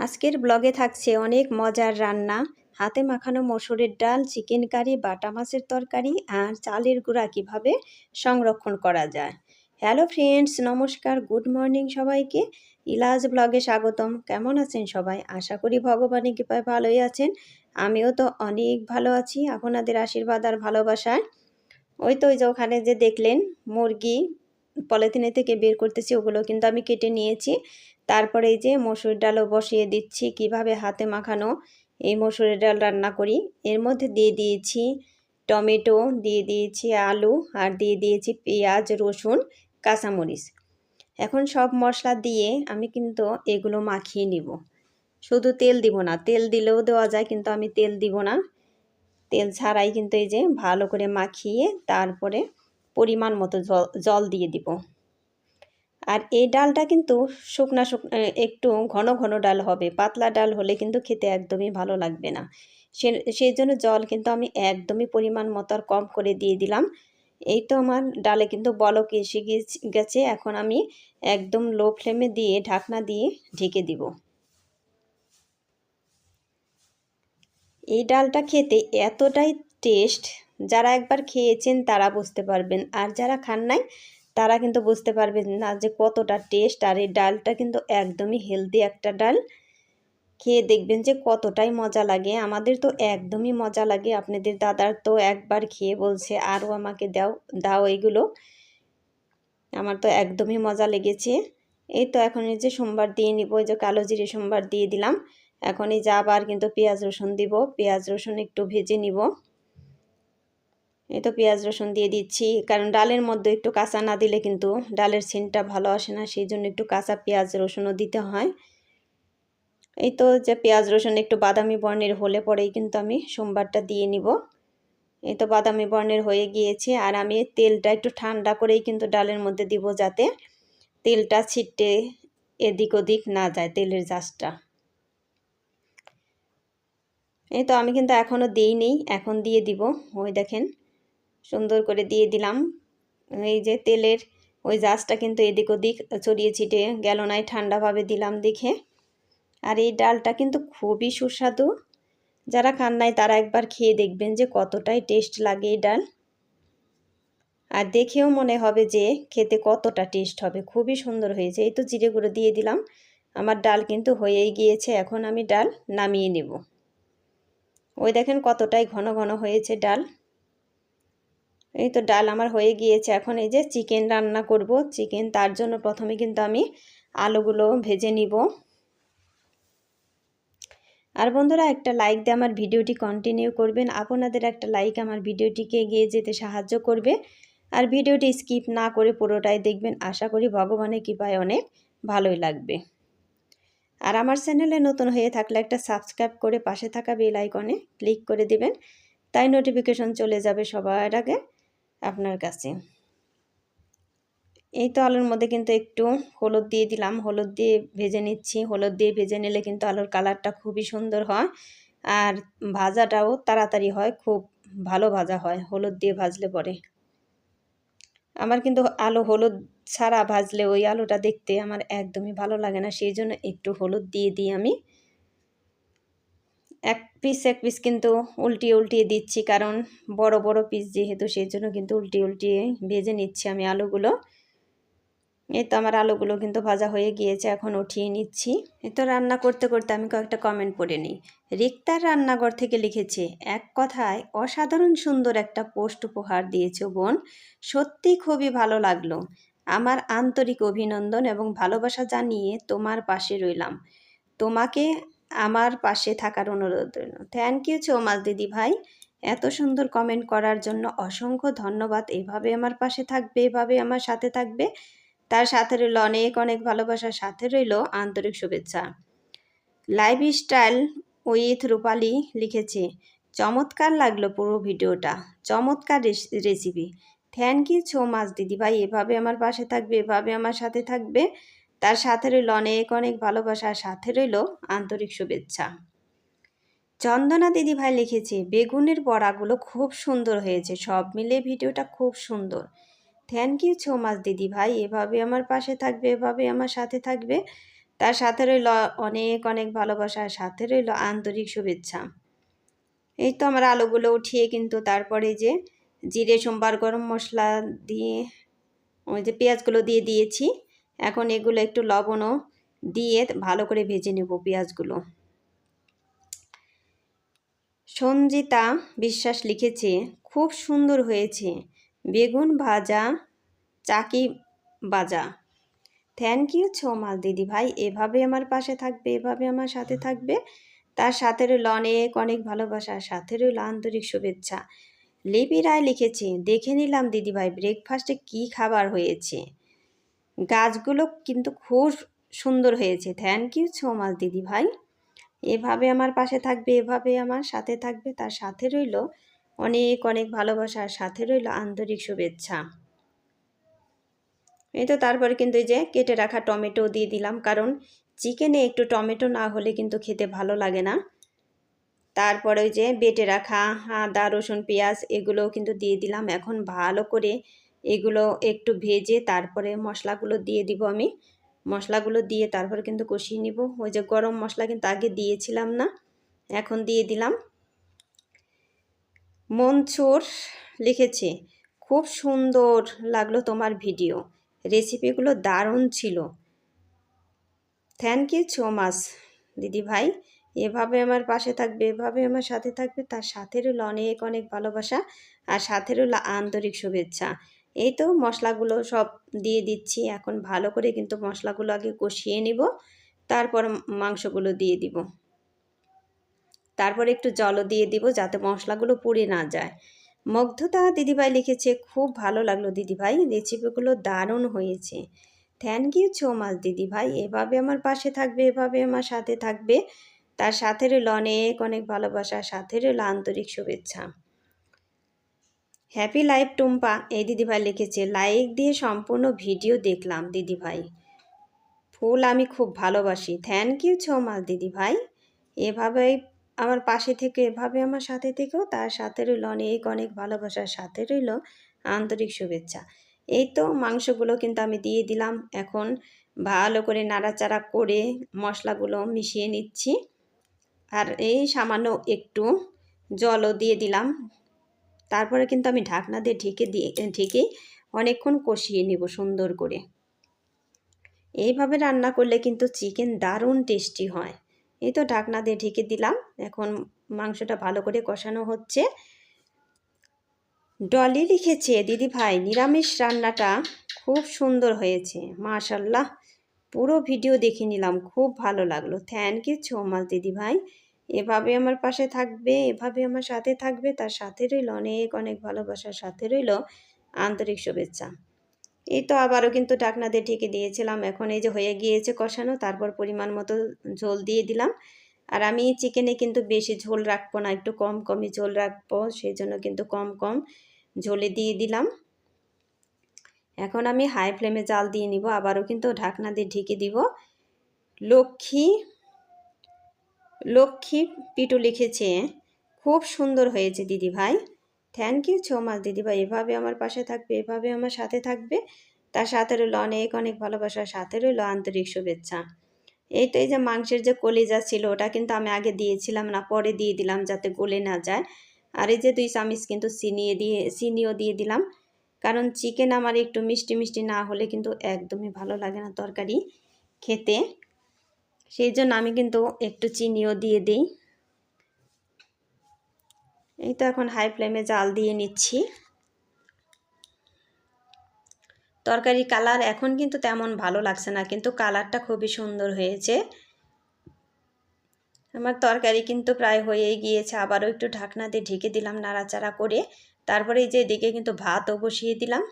আজকের ব্লগে থাকছে অনেক মজার রান্না। হাতে মাখানো মসুরের ডাল, চিকেন কারি, বাটা মাছের তরকারি আর চালের গুঁড়া কিভাবে সংরক্ষণ করা যায়। হ্যালো ফ্রেন্ডস, নমস্কার, গুড মর্নিং সবাইকে। ইলাজ ব্লগে স্বাগতম। কেমন আছেন সবাই? আশা করি ভগবানের কৃপায় ভালোই আছেন। আমিও তো অনেক ভালো আছি আপনাদের আশীর্বাদ আর ভালোবাসায়। ওই তো ওই যে ওখানে যে দেখলেন মুরগি পলিথিনে থেকে বের করতেছি, ওগুলো কিন্তু আমি কেটে নিয়েছি। তারপরে এই যে মসুর ডালও বসিয়ে দিচ্ছি। কিভাবে হাতে মাখানো এই মসুরের ডাল রান্না করি, এর মধ্যে দিয়ে দিয়েছি টমেটো, দিয়ে দিয়েছি আলু, আর দিয়ে দিয়েছি পেঁয়াজ, রসুন, কাঁচামরিচ। এখন সব মশলা দিয়ে আমি কিন্তু এগুলো মাখিয়ে নিব। শুধু তেল দিব না, তেল দিলেও দেওয়া যায়, কিন্তু আমি তেল দিব না। তেল ছাড়াই কিন্তু এই যে ভালো করে মাখিয়ে তারপরে পরিমাণ মতো জল দিয়ে দিব। আর এই ডালটা কিন্তু শুকনা একটু ঘন ঘন ডাল হবে, পাতলা ডাল হলে কিন্তু খেতে একদমই ভালো লাগবে না। সেই জন্য জল কিন্তু আমি একদমই পরিমাণ মতো আর কম করে দিয়ে দিলাম। এই তো আমার ডালে কিন্তু বলক এসে গেছে। এখন আমি একদম লো ফ্লেমে দিয়ে ঢাকনা দিয়ে ঢেকে দিব। এই ডালটা খেতে এতটাই টেস্ট, যারা একবার খেয়েছেন তারা বুঝতে পারবেন, আর যারা খান নাই তারা কিন্তু বুঝতে পারবেন না যে কতটা টেস্ট। আর এই ডালটা কিন্তু একদমই হেলদি একটা ডাল। খেয়ে দেখবেন যে কতটাই মজা লাগে। আমাদের তো একদমই মজা লাগে। আপনাদের দাদার তো একবার খেয়ে বলছে আরও আমাকে দাও দাও এইগুলো। আমার তো একদমই মজা লেগেছে। এই তো এখন এই যে সোমবার দিয়ে নিব, এই যে কালো জিরে সোমবার দিয়ে দিলাম। এখন এই যে আবার কিন্তু পেঁয়াজ রসুন দিব। পেঁয়াজ রসুন একটু ভেজে নিব। এই তো পেঁয়াজ রসুন দিয়ে দিচ্ছি, কারণ ডালের মধ্যে একটু কাঁচা না দিলে কিন্তু ডালের সেন্টটা ভালো আসে না, সেই জন্য একটু কাঁচা পেঁয়াজ রসুনও দিতে হয়। এই তো যে পেঁয়াজ রসুন একটু বাদামি বর্ণের হলে পরেই কিন্তু আমি সোমবারটা দিয়ে নিব। এই তো বাদামি বর্ণের হয়ে গিয়েছে। আর আমি তেলটা একটু ঠান্ডা করেই কিন্তু ডালের মধ্যে দিব, যাতে তেলটা ছিটে এদিক ওদিক না যায়, তেলের জাঁচটা। এই তো আমি কিন্তু এখনও দিইনি, এখন দিয়ে দিব। ওই দেখেন সুন্দর করে দিয়ে দিলাম। এই যে তেলের ওই জাঁচটা কিন্তু এদিক ওদিক ছড়িয়ে ছিটে গেল না, ঠান্ডাভাবে দিলাম দেখে। আর এই ডালটা কিন্তু খুবই সুস্বাদু। যারা খান নাই তারা একবার খেয়ে দেখবেন যে কতটাই টেস্ট লাগে এই ডাল। আর দেখেও মনে হবে যে খেতে কতটা টেস্ট হবে, খুবই সুন্দর হয়েছে। এই তো জিরে গুঁড়ো দিয়ে দিলাম। আমার ডাল কিন্তু হয়েই গিয়েছে। এখন আমি ডাল নামিয়ে নেব। ওই দেখেন কতটাই ঘন ঘন হয়েছে ডাল। এই তো ডাল আমার হয়ে গিয়েছে। এখন এই যে চিকেন রান্না করব। চিকেন, তার জন্য প্রথমে কিন্তু আমি আলুগুলো ভেজে নিব। আর বন্ধুরা, একটা লাইক দিয়ে আমার ভিডিওটি কন্টিনিউ করবেন। আপনাদের একটা লাইক আমার ভিডিওটিকে এগিয়ে যেতে সাহায্য করবে। আর ভিডিওটি স্কিপ না করে পুরোটাই দেখবেন। আশা করি ভগবানের কৃপায় অনেক ভালোই লাগবে। আর আমার চ্যানেলে নতুন হয়ে থাকলে একটা সাবস্ক্রাইব করে পাশে থাকা বেল আইকনে ক্লিক করে দিবেন, তাই নোটিফিকেশন চলে যাবে সবার আগে আপনার কাছে। এই তো আলুর মধ্যে কিন্তু একটু হলুদ দিয়ে দিলাম। হলুদ দিয়ে ভেজে নিচ্ছি। হলুদ দিয়ে ভেজে নিলে কিন্তু আলুর কালারটা খুবই সুন্দর হয়, আর ভাজাটাও তাড়াতাড়ি হয়, খুব ভালো ভাজা হয় হলুদ দিয়ে ভাজলে পরে। আমার কিন্তু আলু হলুদ ছাড়া ভাজলে ওই আলুটা দেখতে আমার একদমই ভালো লাগে না, সেই জন্য একটু হলুদ দিয়ে দিই আমি। এক পিস কিন্তু উল্টিয়ে উল্টিয়ে দিচ্ছি, কারণ বড় বড় পিস যেহেতু, সেই জন্য কিন্তু উল্টিয়ে উল্টিয়ে ভেজে নিচ্ছি আমি আলুগুলো। এই তো আমার আলুগুলো কিন্তু ভাজা হয়ে গিয়েছে, এখন উঠিয়ে নিচ্ছি। এই তো রান্না করতে করতে আমি কয়েকটা কমেন্ট পড়ে নিই। রিক্তার রান্নাঘর থেকে লিখেছে, এক কথায় অসাধারণ সুন্দর একটা পোস্ট উপহার দিয়েছো বোন, সত্যি খুবই ভালো লাগলো। আমার আন্তরিক অভিনন্দন এবং ভালোবাসা জানিয়ে তোমার পাশে রইলাম। তোমাকে আমার পাশে থাকার অনুরোধ রইল। থ্যাংক ইউ সো মাচ দিদি ভাই, এত সুন্দর কমেন্ট করার জন্য অসংখ্য ধন্যবাদ। এভাবে আমার পাশে থাকবে, এভাবে আমার সাথে থাকবে, তার সাথে রইল অনেক অনেক ভালোবাসার, সাথে রইল আন্তরিক শুভেচ্ছা। লাইফস্টাইল উইথ রূপালী লিখেছে, চমৎকার লাগলো পুরো ভিডিওটা, চমৎকার recipe. Thank you so much দিদিভাই, এভাবে আমার পাশে থাকবে, এভাবে আমার সাথে থাকবে, তার সাথে রইল অনেক অনেক ভালোবাসার, সাথে রইল আন্তরিক শুভেচ্ছা। চন্দনা দিদিভাই লিখেছে, বেগুনের বড়াগুলো খুব সুন্দর হয়েছে, সব মিলে ভিডিওটা খুব সুন্দর। থ্যাংক ইউ সো মাচ দিদি ভাই, এভাবে আমার পাশে থাকবে, এভাবে আমার সাথে থাকবে, তার সাথে রইল অনেক অনেক ভালোবাসা, সাথে রইল আন্তরিক শুভেচ্ছা। এই তো আমার আলুগুলো উঠিয়ে কিন্তু তারপরে যে জিরে সোমবার গরম মশলা দিয়ে ওই যে পেঁয়াজগুলো দিয়ে দিয়েছি। এখন এগুলো একটু লবণও দিয়ে ভালো করে ভেজে নেব পেঁয়াজগুলো। সঞ্জিতা বিশ্বাস লিখেছে, খুব সুন্দর হয়েছে, বেগুন ভাজা চাকি বাজা। থ্যাংক ইউ সো মাচ দিদি ভাই, এভাবে আমার পাশে থাকবে, এভাবে আমার সাথে থাকবে। তার সাথে রইল অনেক অনেক ভালোবাসা, সাথে রইল আন্তরিক শুভেচ্ছা। লিপি রায় লিখেছে, দেখে নিলাম দিদিভাই ব্রেকফাস্টে কি খাবার হয়েছে, গাছগুলো কিন্তু খুব সুন্দর হয়েছে। থ্যাংক ইউ সো মাচ দিদি ভাই, এভাবে আমার পাশে থাকবে, এভাবে আমার সাথে থাকবে। তার সাথে রইল অনেক অনেক ভালোবাসার, সাথে রইল আন্তরিক শুভেচ্ছা। এই তো তারপরে কিন্তু এই যে কেটে রাখা টমেটো দিয়ে দিলাম, কারণ চিকেনে একটু টমেটো না হলে কিন্তু খেতে ভালো লাগে না। তারপরে ওই যে বেটে রাখা আদা রসুন পেঁয়াজ এগুলোও কিন্তু দিয়ে দিলাম। এখন ভালো করে এগুলো একটু ভেজে তারপরে মশলাগুলো দিয়ে দিব আমি। মশলাগুলো দিয়ে তারপরে কিন্তু কষিয়ে নিব। ওই যে গরম মশলা কিন্তু আগে দিয়েছিলাম না, এখন দিয়ে দিলাম। মনসুর লিখেছে, খুব সুন্দর লাগলো তোমার ভিডিও, রেসিপিগুলো দারুণ ছিল। থ্যাংক ইউ সো মাচ দিদি ভাই, এভাবে আমার পাশে থাকবে, এভাবে আমার সাথে থাকবে। তার সাথে রইল অনেক অনেক ভালোবাসা, আর সাথে রইল আন্তরিক শুভেচ্ছা। এই তো মশলাগুলো সব দিয়ে দিচ্ছি। এখন ভালো করে কিন্তু মশলাগুলো আগে কষিয়ে নিব, তারপর মাংসগুলো দিয়ে দিব। তারপরে একটু জলও দিয়ে দিব যাতে মশলাগুলো পুড়ে না যায়। মুগ্ধতা দিদিভাই লিখেছে, খুব ভালো লাগলো দিদিভাই, রেসিপিগুলো দারুণ হয়েছে। থ্যাংক ইউ সো মাচ দিদিভাই, এভাবে আমার পাশে থাকবে, এভাবে আমার সাথে থাকবে। তার সাথে রইল অনেক অনেক ভালোবাসা, সাথে রইল আন্তরিক শুভেচ্ছা। হ্যাপি লাইফ টুম্পা এই দিদিভাই লিখেছে, লাইক দিয়ে সম্পূর্ণ ভিডিও দেখলাম দিদিভাই, ফুল আমি খুব ভালোবাসি। থ্যাংক ইউ সো মাচ দিদিভাই, এভাবেই আমার পাশে থেকে, এভাবে আমার সাথে থেকেও। তার সাথে রইল অনেক অনেক ভালোবাসার, সাথে রইল আন্তরিক শুভেচ্ছা। এই তো মাংসগুলো কিন্তু আমি দিয়ে দিলাম। এখন ভালো করে নাড়াচাড়া করে মশলাগুলো মিশিয়ে নিচ্ছি, আর এই সামান্য একটু জলও দিয়ে দিলাম। তারপরে কিন্তু আমি ঢাকনা দিয়ে ঢেকে অনেকক্ষণ কষিয়ে নেব সুন্দর করে। এইভাবে রান্না করলে কিন্তু চিকেন দারুণ টেস্টি হয়। এই তো ঢাকনা দিয়ে ঢেকে দিলাম, এখন মাংসটা ভালো করে কষানো হচ্ছে। ডলি লিখেছে, দিদি ভাই নিরামিষ রান্নাটা খুব সুন্দর হয়েছে, মাশাল্লাহ, পুরো ভিডিও দেখে নিলাম, খুব ভালো লাগলো। থ্যাংক ইউ সো মাচ দিদি ভাই, এভাবে আমার পাশে থাকবে, এভাবে আমার সাথে থাকবে। তার সাথে রইল অনেক অনেক ভালোবাসার, সাথে রইল আন্তরিক শুভেচ্ছা। এই তো আবারও কিন্তু ঢাকনা দিয়ে ঢেকে দিয়েছিলাম। এখন এই যে হয়ে গিয়েছে কষানো, তারপর পরিমাণ মতো ঝোল দিয়ে দিলাম। আর আমি চিকেনে কিন্তু বেশি ঝোল রাখবো না, একটু কম কমই ঝোল রাখবো, সেই জন্য কিন্তু কম কম ঝোলে দিয়ে দিলাম। এখন আমি হাই ফ্লেমে জাল দিয়ে নিব, আবারও কিন্তু ঢাকনা দিয়ে ঢেকে দিব। লক্ষ্মী লক্ষ্মী পিটু লিখেছে, খুব সুন্দর হয়েছে দিদি ভাই। থ্যাংক ইউ সো মাচ দিদি ভাই, এভাবে আমার পাশে থাকবে, এভাবে আমার সাথে থাকবে। তার সাথে রইল অনেক অনেক ভালোবাসার, সাথে রইল আন্তরিক শুভেচ্ছা। এই তো এই যে মাংসের যে কলিজা ছিল ওটা কিন্তু আমি আগে দিয়েছিলাম না, পরে দিয়ে দিলাম যাতে গলে না যায়। আর এই যে 2 চামচ কিন্তু চিনিও দিয়ে দিলাম, কারণ চিকেন আমার একটু মিষ্টি মিষ্টি না হলে কিন্তু একদমই ভালো লাগে না তরকারি খেতে, সেই জন্য আমি কিন্তু একটু চিনিও দিয়ে দিই। এই তো এখন হাই ফ্লেমে জাল দিয়ে নিচ্ছি। তরকারি কালার এখন কিন্তু তেমন ভালো লাগছে না, কিন্তু কালারটা খুবই সুন্দর হয়েছে। আমার তরকারি কিন্তু প্রায় হয়েই গিয়েছে, আবারও একটু ঢাকনা দিয়ে ঢেকে দিলাম নাড়াচাড়া করে। তারপরে এই যে এদিকে কিন্তু ভাতও বসিয়ে দিলাম।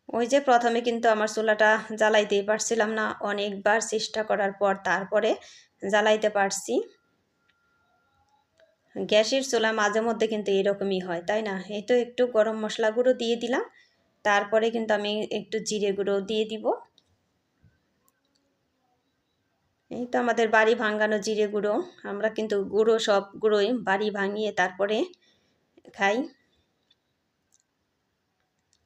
ওই যে প্রথমে কিন্তু আমার চুলাটা জ্বালাইতেই পারছিলাম না, অনেকবার চেষ্টা করার পর তারপরে জ্বালাইতে পারছি। গ্যাসের চুলা মাঝে মধ্যে কিন্তু এরকমই হয়, তাই না? এই তো একটু গরম মশলা গুঁড়ো দিয়ে দিলাম, তারপরে কিন্তু আমি একটু জিরে গুঁড়ো দিয়ে দিব। এই তো আমাদের বাড়ি ভাঙানো জিরে গুঁড়ো, আমরা কিন্তু গুঁড়ো সব গুঁড়োই বাড়ি ভাঙিয়ে তারপরে খাই,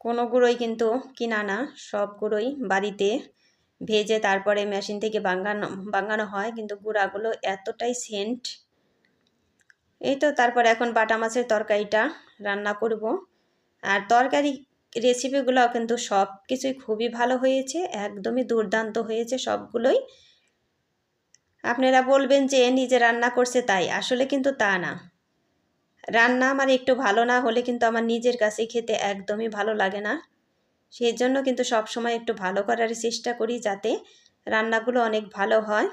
কোনো গুঁড়োই কিন্তু কিনা না, সব গুঁড়োই বাড়িতে ভেজে তারপরে মেশিন থেকে ভাঙানো হয়, কিন্তু গুঁড়াগুলো এতটাই সেন্ট। এই তো তারপর এখন বাটা মাছের তরকারিটা রান্না করব। আর তরকারি রেসিপিগুলো কিন্তু সব কিছুই খুবই ভালো হয়েছে, একদমই দুর্দান্ত হয়েছে সবগুলোই। আপনারা বলবেন যে নিজে রান্না করছে তাই, আসলে কিন্তু তা না। রান্না আমার একটু ভালো না হলে কিন্তু আমার নিজের কাছে খেতে একদমই ভালো লাগে না। সেই জন্য কিন্তু সব সময় একটু ভালো করার চেষ্টা করি, যাতে রান্নাগুলো অনেক ভালো হয়।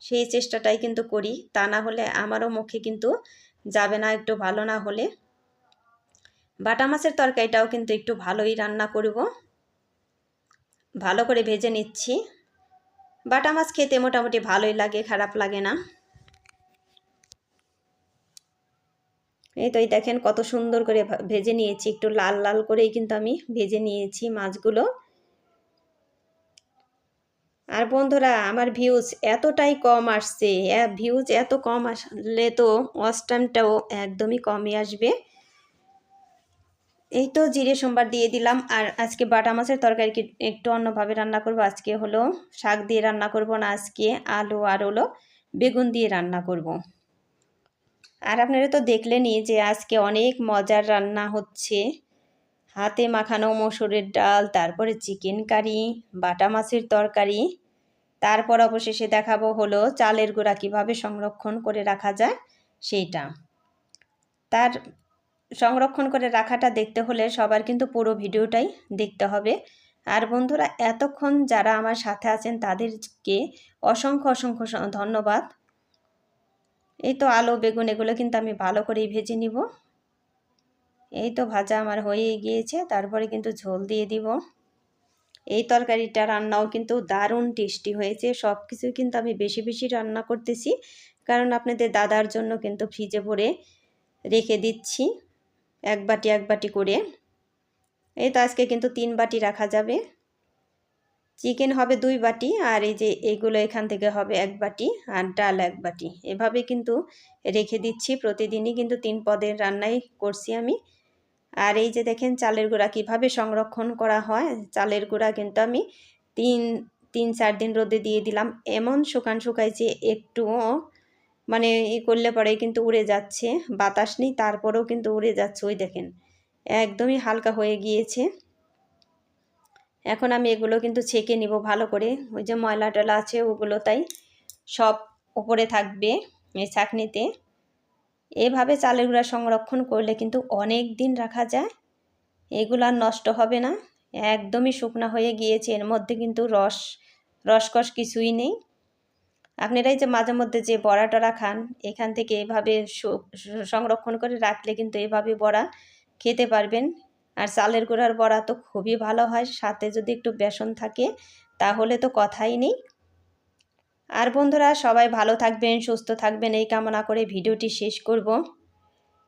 সেই চেষ্টাটাই কিন্তু করি, তা না হলে আমারও মুখে কিন্তু যাবে না একটু ভালো না হলে। বাটা মাছের তরকারিটাও কিন্তু একটু ভালোই রান্না করব, ভালো করে ভেজে নিচ্ছি। বাটা মাছ খেতে মোটামুটি ভালোই লাগে, খারাপ লাগে না। এই তো এই দেখেন কত সুন্দর করে ভেজে নিয়েছি, একটু লাল লাল করেই কিন্তু আমি ভেজে নিয়েছি মাছগুলো। আর বন্ধুরা, আমার ভিউজ এতটাই কম আসছে, ভিউজ এত কম আসলে তো ওয়াচ টাইমটাও একদমই কমই আসবে। এই তো জিরে সোমবার দিয়ে দিলাম। আর আজকে বাটা মাছের তরকারি একটু অন্যভাবে রান্না করব। আজকে হলো শাক দিয়ে রান্না করব না, আজকে আলু আর হলো বেগুন দিয়ে রান্না করব। আর আপনারা তো দেখলেনই যে আজকে অনেক মজার রান্না হচ্ছে। হাতে মাখানো মসুরের ডাল, তারপরে চিকেন কারি, বাটা মাছের তরকারি, তারপর অবশেষে দেখাবো হলো চালের গুঁড়া কীভাবে সংরক্ষণ করে রাখা যায় সেইটা। তার সংরক্ষণ করে রাখাটা দেখতে হলে সবার কিন্তু পুরো ভিডিওটাই দেখতে হবে। আর বন্ধুরা, এতক্ষণ যারা আমার সাথে আছেন তাদেরকে অসংখ্য অসংখ্য ধন্যবাদ। এই তো আলু বেগুন এগুলো কিন্তু আমি ভালো করেই ভেজে নিব। এই তো ভাজা আমার হয়ে গিয়েছে, তারপরে কিন্তু ঝোল দিয়ে দিব। এই তরকারিটা রান্নাও কিন্তু দারুণ টেস্টি হয়েছে। সব কিছু কিন্তু আমি বেশি বেশি রান্না করতেছি, কারণ আপনাদের দাদার জন্য কিন্তু ফ্রিজে ভরে রেখে দিচ্ছি এক বাটি করে। এই তো আজকে কিন্তু 3 বাটি রাখা যাবে। চিকেন হবে 2 বাটি, আর এই যে এগুলো এখান থেকে হবে 1 বাটি, আর ডাল 1 বাটি। এভাবে কিন্তু রেখে দিচ্ছি, প্রতিদিনই কিন্তু 3 পদের রান্নাই করছি আমি। আর এই যে দেখেন চালের গুঁড়া কীভাবে সংরক্ষণ করা হয়। চালের গুঁড়া কিন্তু আমি 3-4 দিন রোদে দিয়ে দিলাম। এমন শুকাইছে, একটুও মানে করলে পরে কিন্তু উড়ে যাচ্ছে, বাতাস নেই তারপরেও কিন্তু উড়ে যাচ্ছে। ওই দেখেন একদমই হালকা হয়ে গিয়েছে। এখন আমি এগুলো কিন্তু ছেঁকে নিব ভালো করে। ওই যে ময়লা টয়লা আছে ওগুলো তাই সব উপরে থাকবে এই ছাঁকনিতে। এভাবে চালের গুঁড়া সংরক্ষণ করলে কিন্তু অনেক দিন রাখা যায়, এগুলো আর নষ্ট হবে না। একদমই শুকনা হয়ে গিয়েছে, এর মধ্যে কিন্তু রসকস কিছুই নেই। আপনারাই যে মাঝে মধ্যে যে বড়া টড়া খান, এখান থেকে এভাবে সংরক্ষণ করে রাখলে কিন্তু এভাবে বড়া খেতে পারবেন। আর চালের গুঁড়ার বড়া তো খুবই ভালো হয়, সাথে যদি একটু বেসন থাকে তাহলে তো কথাই নেই। আর বন্ধুরা, সবাই ভালো থাকবেন, সুস্থ থাকবেন এই কামনা করে ভিডিওটি শেষ করব।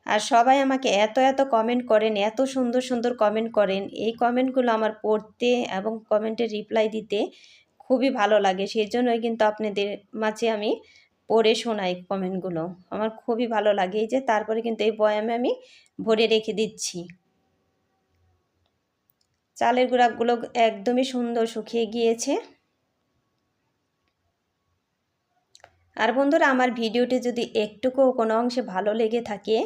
আর সবাই আমাকে এত এত কমেন্ট করেন, এত সুন্দর সুন্দর কমেন্ট করেন। এই কমেন্টগুলো আমার পড়তে এবং কমেন্টের রিপ্লাই দিতে খুবই ভালো লাগে। সেই জন্যই কিন্তু আপনাদের মাঝে আমি পড়ে শোনাই কমেন্টগুলো, আমার খুবই ভালো লাগে। এই যে তারপরে কিন্তু এই বয়ামে আমি ভরে রেখে দিচ্ছি। চালের গুঁড়াগুলো একদমই সুন্দর শুকিয়ে গিয়েছে। আর বন্ধুরা, আমার ভিডিওটি যদি একটুকুও কোনো অংশে ভালো লেগে থাকে,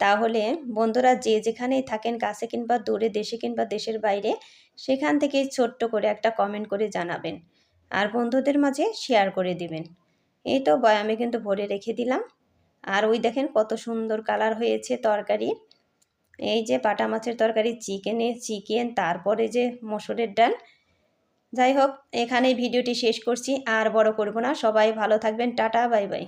তাহলে বন্ধুরা যে যেখানেই থাকেন, কাছে কিংবা দূরে, দেশে কিংবা দেশের বাইরে, সেখান থেকে ছোট্ট করে একটা কমেন্ট করে জানাবেন আর বন্ধুদের মাঝে শেয়ার করে দিবেন। এই তো বয়ামে কিন্তু ভরে রেখে দিলাম। আর ওই দেখেন কত সুন্দর কালার হয়েছে তরকারির। এই যে বাটা মাছের তরকারি, চিকেন, তারপরে যে মসুরের ডাল। যাই হোক, এখানেই ভিডিওটি শেষ করছি, আর বড় করব না। সবাই ভালো থাকবেন, টাটা, বাই বাই।